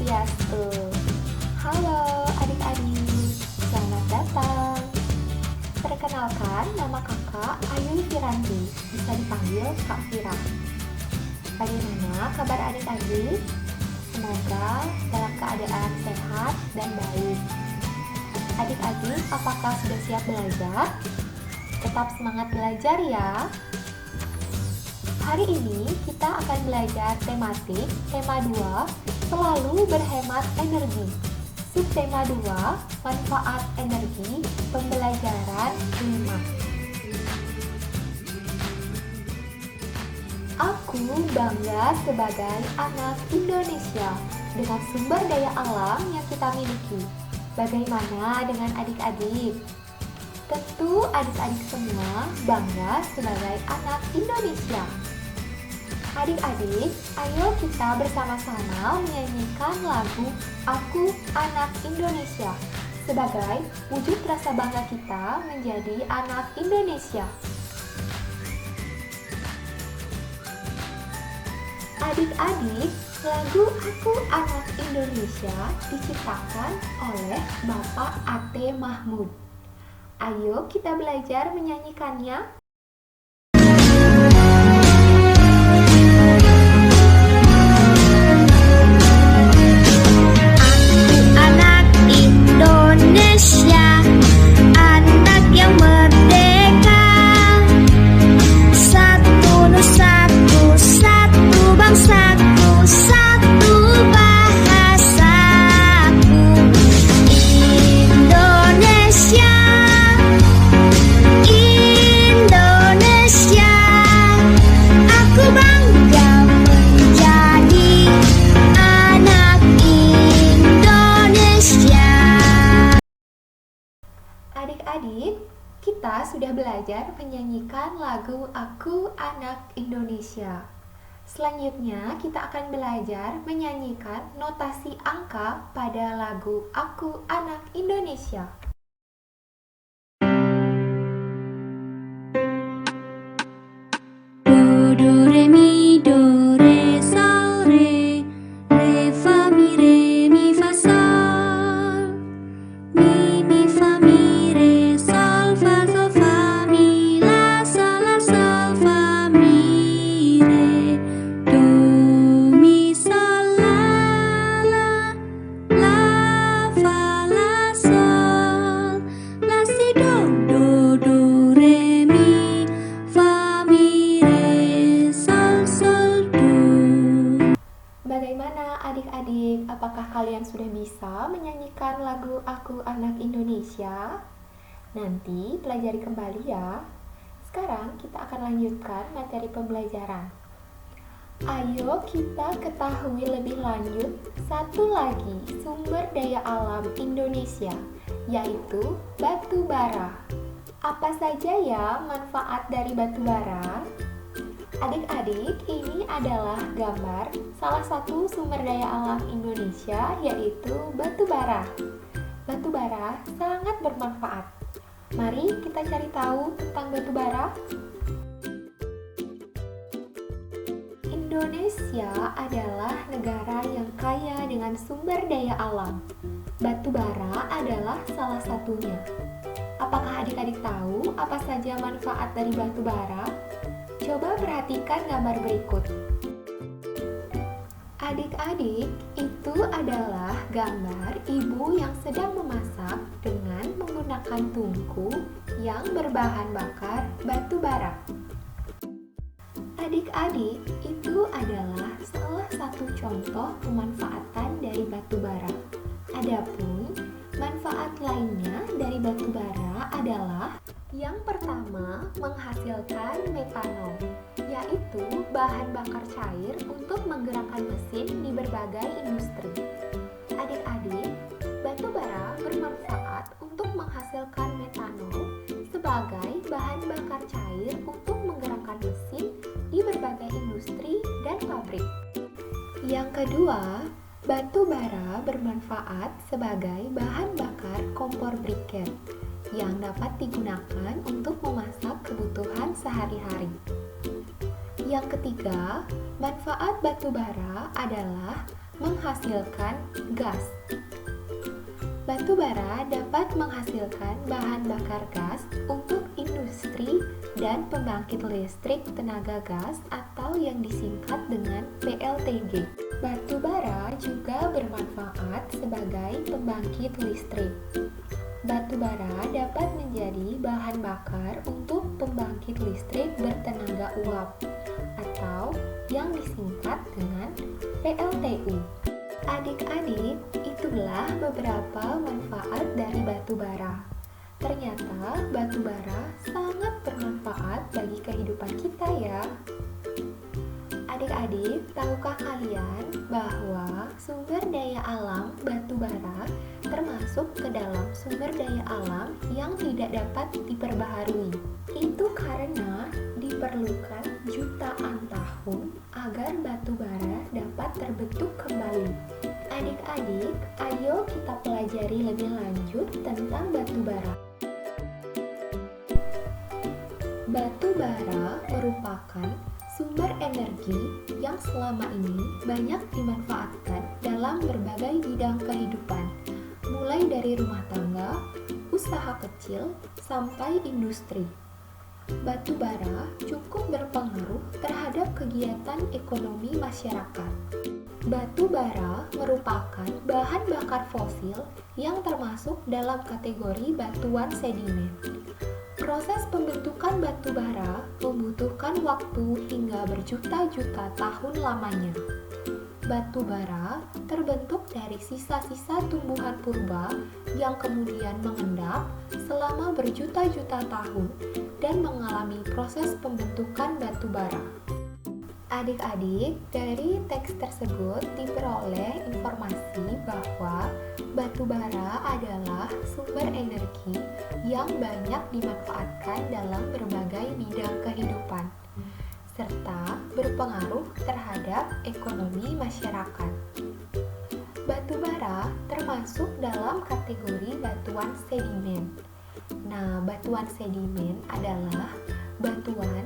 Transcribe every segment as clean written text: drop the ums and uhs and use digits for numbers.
Swastiastu. Halo adik-adik, selamat datang. Perkenalkan, nama kakak Ayu Firanti, bisa dipanggil Kak Fira. Bagaimana kabar adik-adik? Semoga dalam keadaan sehat dan baik. Adik-adik, apakah sudah siap belajar? Tetap semangat belajar ya. Hari ini kita akan belajar tematik, tema 2, selalu berhemat energi. Subtema 2, manfaat energi, pembelajaran 5. Aku bangga sebagai anak Indonesia dengan sumber daya alam yang kita miliki. Bagaimana dengan adik-adik? Tentu adik-adik semua bangga sebagai anak Indonesia. Adik-adik, ayo kita bersama-sama menyanyikan lagu Aku Anak Indonesia sebagai wujud rasa bangga kita menjadi anak Indonesia. Adik-adik, lagu Aku Anak Indonesia diciptakan oleh Bapak A.T. Mahmud. Ayo kita belajar menyanyikannya. Indonesia, anak yang merdeka, satu nusaku, satu bangsaku, satu bahasaku. Indonesia, Indonesia, aku bangga menjadi anak Indonesia. Adik-adik, kita sudah belajar menyanyikan lagu Aku Anak Indonesia. Selanjutnya, kita akan belajar menyanyikan notasi angka pada lagu Aku Anak Indonesia. Do, do, re, mi, do, re, sol, re, fa, mi, fa, sol. Mi, fa, mi, re, sol, fa, mi, la, sol, fa, mi, re. Do, mi, sol, la, fa, la, sol. La, si, do, re, mi, fa, mi, re, sol, do. Bagaimana adik-adik? Apakah kalian sudah bisa menyanyikan lagu Aku Anak Indonesia? Nanti pelajari kembali ya. Sekarang kita akan lanjutkan materi pembelajaran. Ayo kita ketahui lebih lanjut satu lagi sumber daya alam Indonesia, yaitu batu bara. Apa saja ya manfaat dari batu bara? Adik-adik, ini adalah gambar salah satu sumber daya alam Indonesia, yaitu batu bara. Batu bara sangat bermanfaat. Mari kita cari tahu tentang batu bara. Indonesia adalah negara yang kaya dengan sumber daya alam. Batu bara adalah salah satunya. Apakah adik-adik tahu apa saja manfaat dari batu bara? Coba perhatikan gambar berikut. Adik-adik, itu adalah gambar ibu yang sedang memasak dengan menggunakan tungku yang berbahan bakar batu bara. Adik-adik, itu adalah salah satu contoh pemanfaatan dari batu bara. Adapun manfaat lainnya dari batu bara adalah yang pertama, menghasilkan metanol, yaitu bahan bakar cair untuk menggerakkan mesin di berbagai industri. Adik-adik, batu bara bermanfaat untuk menghasilkan metanol sebagai bahan bakar cair untuk menggerakkan mesin di berbagai industri dan pabrik. Yang kedua, batu bara bermanfaat sebagai bahan bakar kompor briket yang dapat digunakan untuk memasak kebutuhan sehari-hari. Yang ketiga, manfaat batu bara adalah menghasilkan gas. Batu bara dapat menghasilkan bahan bakar gas untuk industri dan pembangkit listrik tenaga gas atau yang disingkat dengan PLTG. Batu bara juga bermanfaat sebagai pembangkit listrik. Batu bara dapat menjadi bahan bakar untuk pembangkit listrik bertenaga uap atau yang disingkat dengan PLTU. Adik-adik, itulah beberapa manfaat dari batu bara. Ternyata batu bara sangat bermanfaat bagi kehidupan kita ya. Adik-adik, tahukah kalian bahwa sumber daya alam batu bara termasuk ke dalam sumber daya alam yang tidak dapat diperbaharui? Itu karena diperlukan jutaan tahun agar batu bara dapat terbentuk kembali. Adik-adik, ayo kita pelajari lebih lanjut tentang batu bara. Batu bara merupakan sumber energi yang selama ini banyak dimanfaatkan dalam berbagai bidang kehidupan, mulai dari rumah tangga, usaha kecil, sampai industri. Batu bara cukup berpengaruh terhadap kegiatan ekonomi masyarakat. Batu bara merupakan bahan bakar fosil yang termasuk dalam kategori batuan sedimen. Proses pembentukan batu bara membutuhkan waktu hingga berjuta-juta tahun lamanya. Batu bara terbentuk dari sisa-sisa tumbuhan purba yang kemudian mengendap selama berjuta-juta tahun dan mengalami proses pembentukan batu bara. Adik-adik, dari teks tersebut diperoleh informasi bahwa batu bara adalah sumber energi yang banyak dimanfaatkan dalam berbagai bidang kehidupan, serta berpengaruh terhadap ekonomi masyarakat. Batu bara termasuk dalam kategori batuan sedimen. Nah, batuan sedimen adalah batuan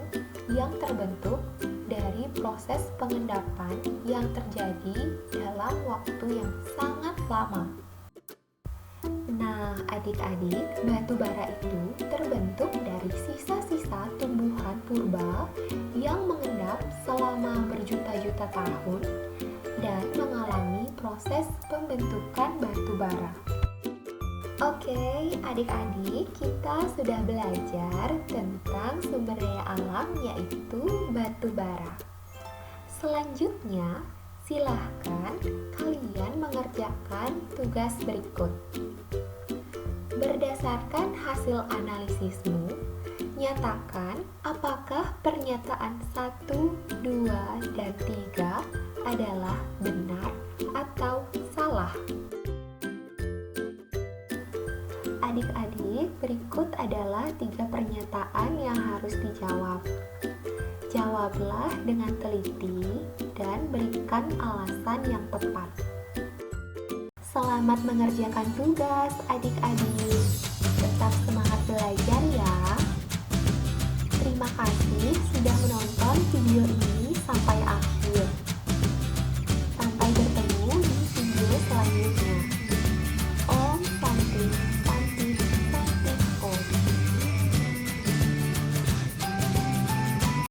yang terbentuk dari proses pengendapan yang terjadi dalam waktu yang sangat lama. Nah, adik-adik, batu bara itu terbentuk dari sisa-sisa tumbuhan purba yang mengendap selama berjuta-juta tahun dan mengalami proses pembentukan batu bara. Oke, adik-adik, kita sudah belajar tentang sumber daya alam yaitu batu bara. Selanjutnya, silahkan kalian mengerjakan tugas berikut. Berdasarkan hasil analisismu, nyatakan apakah pernyataan 1, 2, dan 3 adalah benar atau salah. Adik-adik, berikut adalah 3 pernyataan yang harus dijawab. Jawablah dengan teliti dan berikan alasan yang tepat. Selamat mengerjakan tugas, adik-adik. Tetap semangat belajar